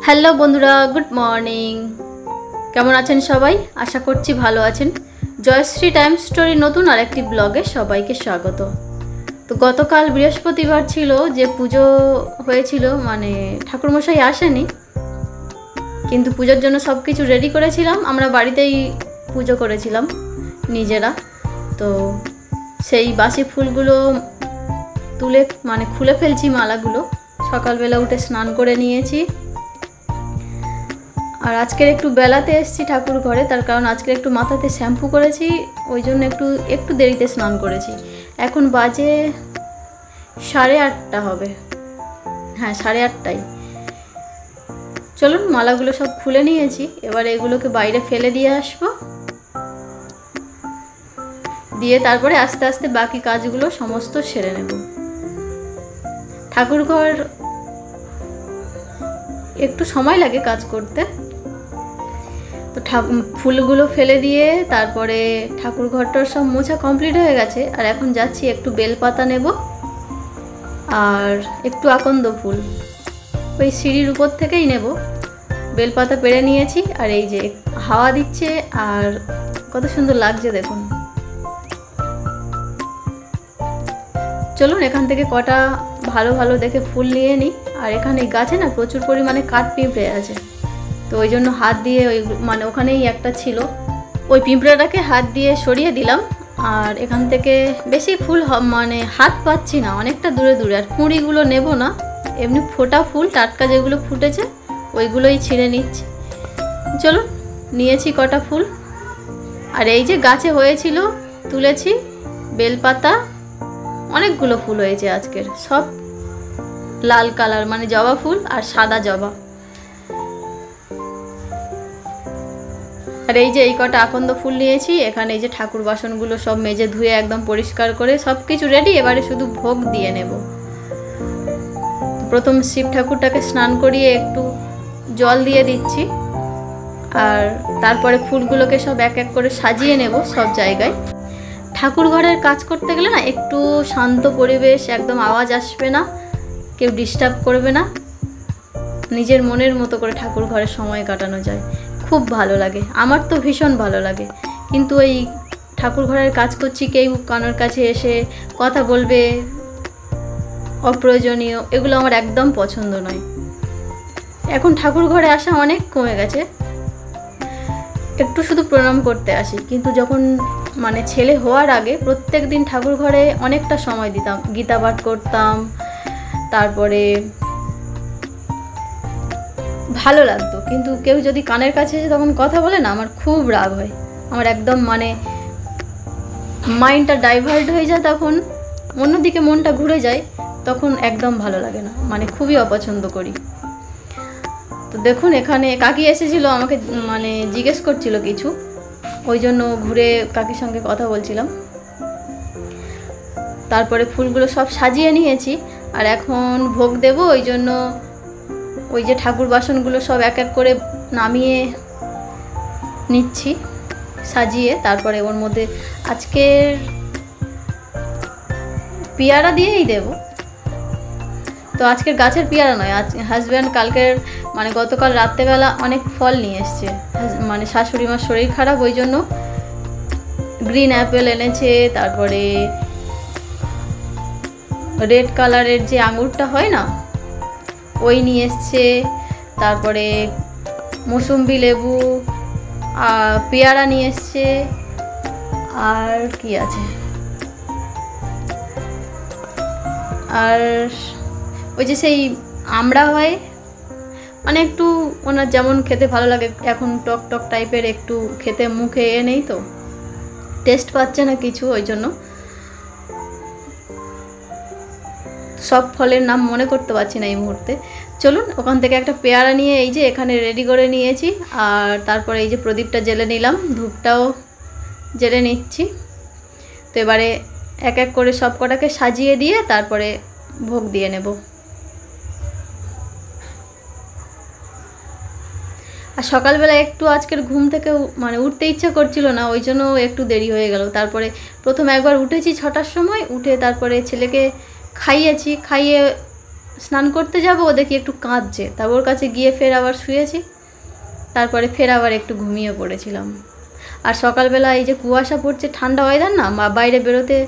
Hello বন্ধুরা, good morning. কেমন আছেন সবাই? আশা করছি ভালো আছেন। জয়শ্রী টাইম স্টোরি নতুন আরেকটি ব্লগে সবাইকে স্বাগত। তো গতকাল বৃহস্পতিবার ছিল, যে পুজো হয়েছিল, মানে ঠাকুরমশাই আসেনি, কিন্তু পুজোর জন্য সব কিছু রেডি করেছিলাম। আমরা বাড়িতেই পুজো করেছিলাম নিজেরা। তো সেই বাসি ফুলগুলো তুলে খুলে ফেলছি মালাগুলো। সকালবেলা উঠে স্নান করে নিয়েছি। আর আজকের একটু বেলাতে এসেছি ঠাকুর ঘরে, তার কারণ আজকের একটু মাথাতে শ্যাম্পু করেছি, ওই জন্য একটু দেরিতে স্নান করেছি। এখন বাজে 8:30 হবে। হ্যাঁ, 8:30টাই। চলুন, মালাগুলো সব খুলে নিয়েছি, এবার এগুলোকে বাইরে ফেলে দিয়ে আসবো, দিয়ে তারপরে আস্তে আস্তে বাকি কাজগুলো সমস্ত সেরে নেব। ঠাকুর ঘর একটু সময় লাগে কাজ করতে। তো ফুলগুলো ফেলে দিয়ে তারপরে ঠাকুর ঘরটার সব মোছা কমপ্লিট হয়ে গেছে। আর এখন যাচ্ছি একটু বেলপাতা নেব আর একটু আকন্দ ফুল, ওই সিঁড়ির উপর থেকেই নেব। বেলপাতা পেড়ে নিয়েছি, আর এই যে হাওয়া দিচ্ছে আর কত সুন্দর লাগছে দেখুন। চলুন এখান থেকে কটা ভালো ভালো দেখে ফুল নিয়ে নিই। আর এখানে গাছে না প্রচুর পরিমাণে কাঠ পিঁপড়ে আছে, তো ওই জন্য হাত দিয়ে ওখানেই একটা ছিল, ওই পিঁপড়েটাকে হাত দিয়ে সরিয়ে দিলাম। আর এখান থেকে বেশি ফুল হাত পাচ্ছি না, অনেকটা দূরে দূরে। আর কুঁড়িগুলো নেব না, এমনি ফোটা ফুল টাটকা যেগুলো ফুটেছে ওইগুলোই ছিঁড়ে নিচ্ছি। চলুন, নিয়েছি কটা ফুল। আর এই যে গাছে হয়েছিল তুলেছি বেলপাতা, অনেকগুলো ফুল হয়েছে আজকের, সব লাল কালার, জবা ফুল আর সাদা জবা। আর এই যে এই কটা আকন্দ ফুল নিয়েছি। এখানে এই যে ঠাকুর বাসনগুলো সব মেজে ধুয়ে একদম পরিষ্কার করে সব কিছু রেডি, এবারে শুধু ভোগ দিয়ে নেব। প্রথম শিব ঠাকুরটাকে স্নান করিয়ে একটু জল দিয়ে দিচ্ছি, আর তারপরে ফুলগুলোকে সব এক এক করে সাজিয়ে নেব সব জায়গায়। ঠাকুর ঘরের কাজ করতে গেলে না একটু শান্ত পরিবেশ, একদম আওয়াজ আসবে না, কেউ ডিস্টার্ব করবে না, নিজের মনের মতো করে ঠাকুর ঘরে সময় কাটানো যায়, খুব ভালো লাগে। আমার তো ভীষণ ভালো লাগে। কিন্তু এই ঠাকুর ঘরের কাজ করছি, কেউ কানের কাছে এসে কথা বলবে অপ্রয়োজনীয়, এগুলো আমার একদম পছন্দ নয়। এখন ঠাকুর ঘরে আসা অনেক কমে গেছে, একটু শুধু প্রণাম করতে আসি। কিন্তু যখন ছেলে হওয়ার আগে প্রত্যেক দিন ঠাকুর ঘরে অনেকটা সময় দিতাম, গীতা পাঠ করতাম, তারপরে ভালো লাগতো। কিন্তু কেউ যদি কানের কাছে এসে তখন কথা বলে না, আমার খুব রাগ হয়, আমার একদম মাইন্ডটা ডাইভার্ট হয়ে যায়, তখন অন্যদিকে মনটা ঘুরে যায়, তখন একদম ভালো লাগে না, খুবই অপছন্দ করি। তো দেখুন এখানে কাকি এসেছিল, আমাকে জিজ্ঞেস করছিল কিছু, ওই জন্য ঘুরে কাকির সঙ্গে কথা বলছিলাম। তারপরে ফুলগুলো সব সাজিয়ে নিয়েছি, আর এখন ভোগ দেব, ওই জন্য ওই যে ঠাকুর বাসনগুলো সব এক এক করে নামিয়ে নিচ্ছি সাজিয়ে। তারপরে ওর মধ্যে আজকের পেয়ারা দিয়েই দেব। তো আজকের গাছের পেয়ারা নয়, আজ হাজব্যান্ড কালকের গতকাল রাত্রেবেলা অনেক ফল নিয়ে এসছে। শাশুড়ি মার শরীর খারাপ, ওই জন্য গ্রিন অ্যাপেল এনেছে, তারপরে রেড কালারের যে আঙুরটা হয় না ওই নিয়ে এসছে, তারপরে মৌসুম্বি লেবু, পেয়ারা নিয়ে এসছে, আর কি আছে, আর ওই যে সেই আমড়া হয়, একটু ওনার যেমন খেতে ভালো লাগে, এখন টক টক টাইপের একটু খেতে মুখে নেই, তো টেস্ট পাচ্ছে না কিছু, ওই জন্য সব ফলের নাম মনে করতে পারছি না এই মুহূর্তে। চলুন ওখান থেকে একটা পেয়ারা নিয়ে এই যে এখানে রেডি করে নিয়েছি। আর তারপরে এই যে প্রদীপটা জ্বেলে নিলাম, ধূপটাও জ্বেলে নিচ্ছি। তো এবারে এক এক করে সব কটাকে সাজিয়ে দিয়ে তারপরে ভোগ দিয়ে নেব। আর সকালবেলা একটু আজকের ঘুম থেকে উঠতে ইচ্ছা করছিল না, ওই জন্য একটু দেরি হয়ে গেল। তারপরে প্রথম একবার উঠেছি 6টার সময়, উঠে তারপরে ছেলেকে খাইয়েছি, খাইয়ে স্নান করতে যাব, ও দেখি একটু কাঁদছে, তারপর ওর কাছে গিয়ে ফের আবার শুয়েছি, তারপরে ফের আবার একটু ঘুমিয়ে পড়েছিলাম। আর সকালবেলা এই যে কুয়াশা পড়ছে, ঠান্ডা ওয়েদার না, বাইরে বেরোতে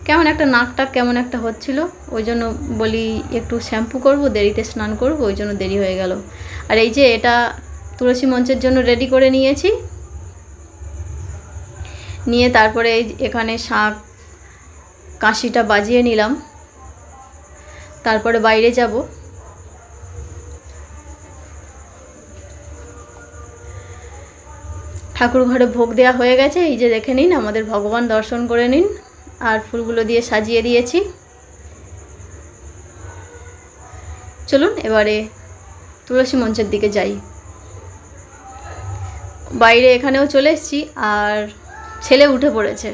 কেমন একটা নাকটা কেমন একটা হচ্ছিল, ওই জন্য বলি একটু শ্যাম্পু করব, দেরিতে স্নান করব, ওই জন্য দেরি হয়ে গেল। আর এই যে এটা তুলসী মঞ্চের জন্য রেডি করে নিয়েছি, নিয়ে তারপরে এখানে শাঁখ কাঁশিটা বাজিয়ে নিলাম, তারপরে বাইরে যাব। ঠাকুর ঘরে ভোগ দেওয়া হয়ে গেছে, এই যে দেখে নিন, আমাদের ভগবান দর্শন করে নিন। আর ফুলগুলো দিয়ে সাজিয়ে দিয়েছি। চলুন এবারে তুলসী মঞ্চের দিকে যাই। বাইরে এখানেও চলে এসেছি, আর ছেলে উঠে পড়েছে,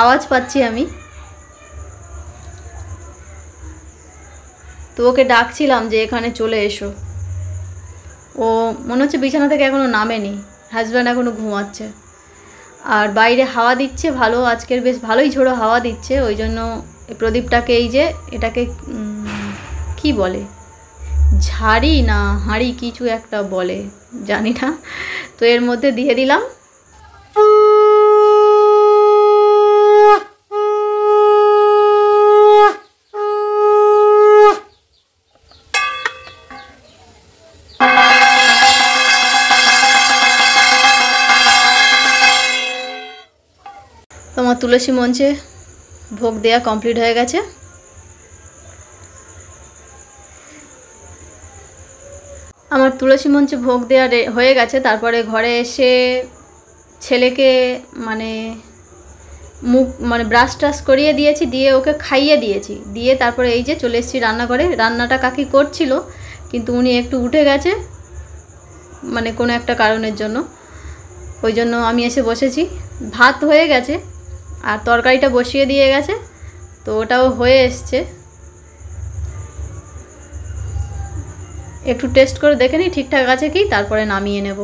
আওয়াজ পাচ্ছি আমি, তো ওকে ডাকছিলাম যে এখানে চলে এসো। ও মনে হচ্ছে বিছানা থেকে এখনও নামেনি, হাজব্যান্ড এখনও ঘুমাচ্ছে। আর বাইরে হাওয়া দিচ্ছে ভালো, আজকের বেশ ভালোই ঝোড়ো হাওয়া দিচ্ছে, ওই জন্য এই প্রদীপটাকে, এই যে এটাকে কি বলে, ঝাড়ি না হাঁড়ি কিছু একটা বলে, জানি না, তো এর মধ্যে দিয়ে দিলাম। তোমার তুলসী মঞ্চে ভোগ দেয়া কমপ্লিট হয়ে গেছে। আমার তুলসী মঞ্চে ভোগ দেওয়া হয়ে গেছে। তারপরে ঘরে এসে ছেলেকে মুখ ব্রাশ টাশ করিয়ে দিয়েছি, দিয়ে ওকে খাইয়ে দিয়েছি, দিয়ে তারপরে এই যে চলে এসেছি রান্নাঘরে। রান্নাটা কাকি করছিল, কিন্তু উনি একটু উঠে গেছে কোনো একটা কারণের জন্য, ওই জন্য আমি এসে বসেছি। ভাত হয়ে গেছে আর তরকারিটা বসিয়ে দিয়ে গেছে, তো ওটাও হয়ে এসছে। একটু টেস্ট করে দেখে নিই ঠিকঠাক আছে কি, তারপরে নামিয়ে নেব।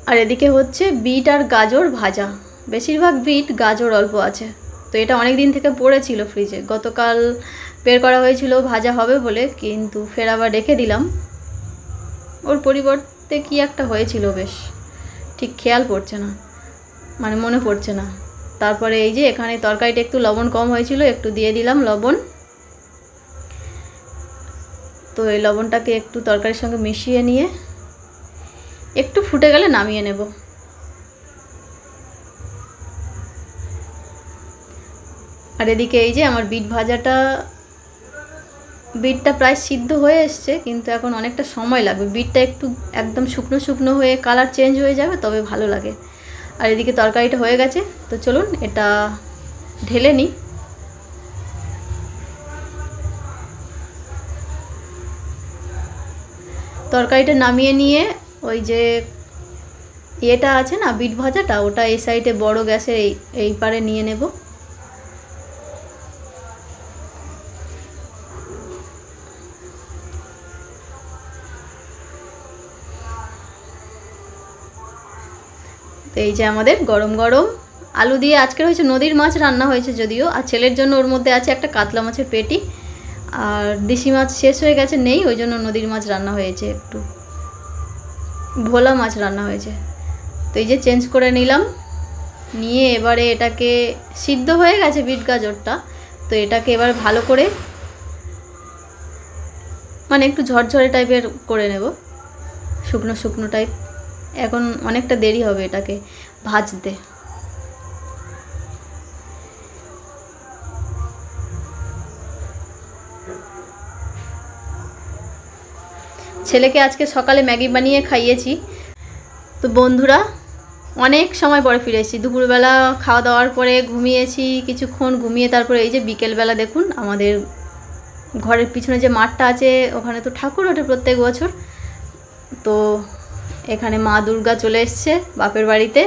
আর এদিকে হচ্ছে বিট আর গাজর ভাজা, বেশিরভাগ বিট, গাজর অল্প আছে। তো এটা অনেক দিন থেকে পড়েছিল ফ্রিজে, গতকাল বের করা হয়েছিল ভাজা হবে বলে, কিন্তু ফের আবার রেখে দিলাম। ওর পরিবর্তে কি একটা হয়েছিল, বেশ ঠিক খেয়াল পড়ছে না, মনে পড়ছে না। তারপরে এই যে এখানে তরকারিটা একটু লবণ কম হয়েছিল, একটু দিয়ে দিলাম লবণ। তো এই লবণটাকে একটু তরকারির সঙ্গে মিশিয়ে নিয়ে একটু ফুটে গেলে নামিয়ে নেব। আর এদিকে এই যে আমার বিট ভাজাটা, বিটটা প্রায় সিদ্ধ হয়ে এসছে, কিন্তু এখন অনেকটা সময় লাগবে। বিটটা একটু একদম শুকনো শুকনো হয়ে কালার চেঞ্জ হয়ে যাবে, তবে ভালো লাগে। আর এদিকে তরকারিটা হয়ে গেছে, তো চলুন এটা ঢেলে নিই। তরকারিটা নামিয়ে নিয়ে ওই যে এটা আছে না বিট ভাজাটা, ওটা এই সাইডে বড় গ্যাসে এই পারে নিয়ে নেব। তো এই যে আমাদের গরম গরম আলু দিয়ে, আজকের হয়েছে নদীর মাছ রান্না হয়েছে যদিও, আর ছেলের জন্য ওর মধ্যে আছে একটা কাতলা মাছের পেটি, আর দেশি মাছ শেষ হয়ে গেছে, নেই, ওই জন্য নদীর মাছ রান্না হয়েছে, একটু ভোলা মাছ রান্না হয়েছে। তো এই যে চেঞ্জ করে নিলাম, নিয়ে এবারে এটাকে, সিদ্ধ হয়ে গেছে বিট গাজরটা, তো এটাকে এবার ভালো করে একটু ঝরঝরে টাইপের করে নেব, শুকনো শুকনো টাইপ। এখন অনেকটা দেরি হবে এটাকে ভাজতে। ছেলেকে আজকে সকালে ম্যাগি বানিয়ে খাইয়েছি। তো বন্ধুরা, অনেক সময় পরে ফিরে এসেছি, দুপুরবেলা খাওয়া দাওয়ার পরে ঘুমিয়েছি কিছুক্ষণ, ঘুমিয়ে তারপরে এই যে বিকেলবেলা দেখুন আমাদের ঘরের পিছনে যে মাঠটা আছে, ওখানে তো ঠাকুর ওঠে প্রত্যেক বছর। তো এখানে মা দুর্গা চলে এসছে বাপের বাড়িতে।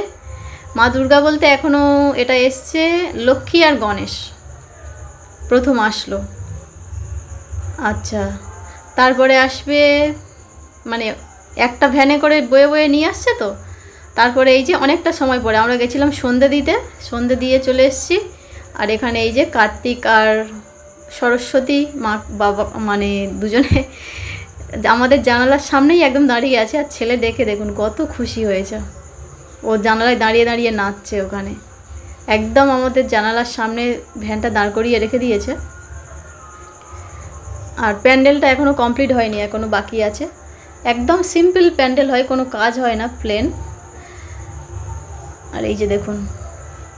মা দুর্গা বলতে এখনও এটা এসছে লক্ষ্মী আর গণেশ প্রথম আসলো, আচ্ছা, তারপরে আসবে একটা ভ্যানে করে বয়ে বয়ে নিয়ে আসছে। তো তারপরে এই যে অনেকটা সময় পরে আমরা গেছিলাম সন্ধে দিতে, সন্ধে দিয়ে চলে এসেছি। আর এখানে এই যে কার্তিক আর সরস্বতী মা বাবা মানে দুজনে আমাদের জানালার সামনেই একদম দাঁড়িয়ে আছে। আর ছেলে দেখে দেখুন কত খুশি হয়েছে, ও জানালায় দাঁড়িয়ে দাঁড়িয়ে নাচছে ওখানে। একদম আমাদের জানালার সামনে ভ্যানটা দাঁড় করিয়ে রেখে দিয়েছে। আর প্যান্ডেলটা এখনও কমপ্লিট হয়নি, এখনও বাকি আছে। একদম সিম্পল প্যান্ডেল হয়, কোনো কাজ হয় না, প্লেন। আর এই যে দেখুন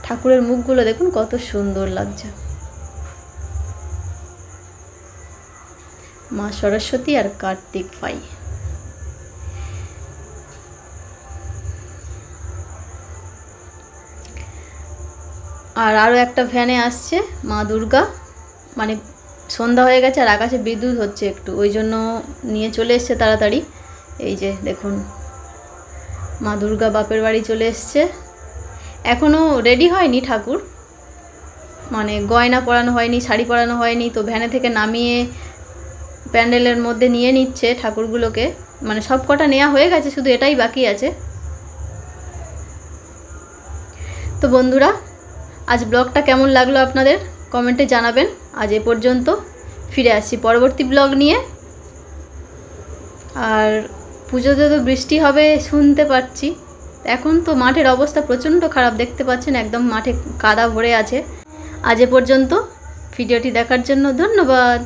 ঠাকুরের মুখগুলো দেখুন কত সুন্দর লাগছে। মা সরস্বতী আর কার্তিক ভাই। আর আরও একটা ভ্যানে আসছে মা দুর্গা, মানে সন্ধ্যা হয়ে গেছে আর আকাশে বিদ্যুৎ হচ্ছে একটু, ওই জন্য নিয়ে চলে এসছে তাড়াতাড়ি। এই যে দেখুন মা দুর্গা বাপের বাড়ি চলে এসছে। এখনও রেডি হয়নি ঠাকুর, মানে গয়না পরানো হয়নি, শাড়ি পরানো হয়নি। তো ভ্যানে থেকে নামিয়ে প্যান্ডেলের মধ্যে নিয়ে নিচ্ছে ঠাকুরগুলোকে, মানে সব কটা নেওয়া হয়ে গেছে, শুধু এটাই বাকি আছে। তো বন্ধুরা আজ ব্লগটা কেমন লাগলো আপনাদের কমেন্টে জানাবেন। আজ এ পর্যন্ত, ফিরে আসছি পরবর্তী ব্লগ নিয়ে। আর পুজোতে তো বৃষ্টি হবে শুনতে পাচ্ছি, এখন তো মাঠের অবস্থা প্রচণ্ড খারাপ, দেখতে পাচ্ছেন একদম মাঠে কাদা ভরে আছে। আজ এ পর্যন্ত, ভিডিওটি দেখার জন্য ধন্যবাদ।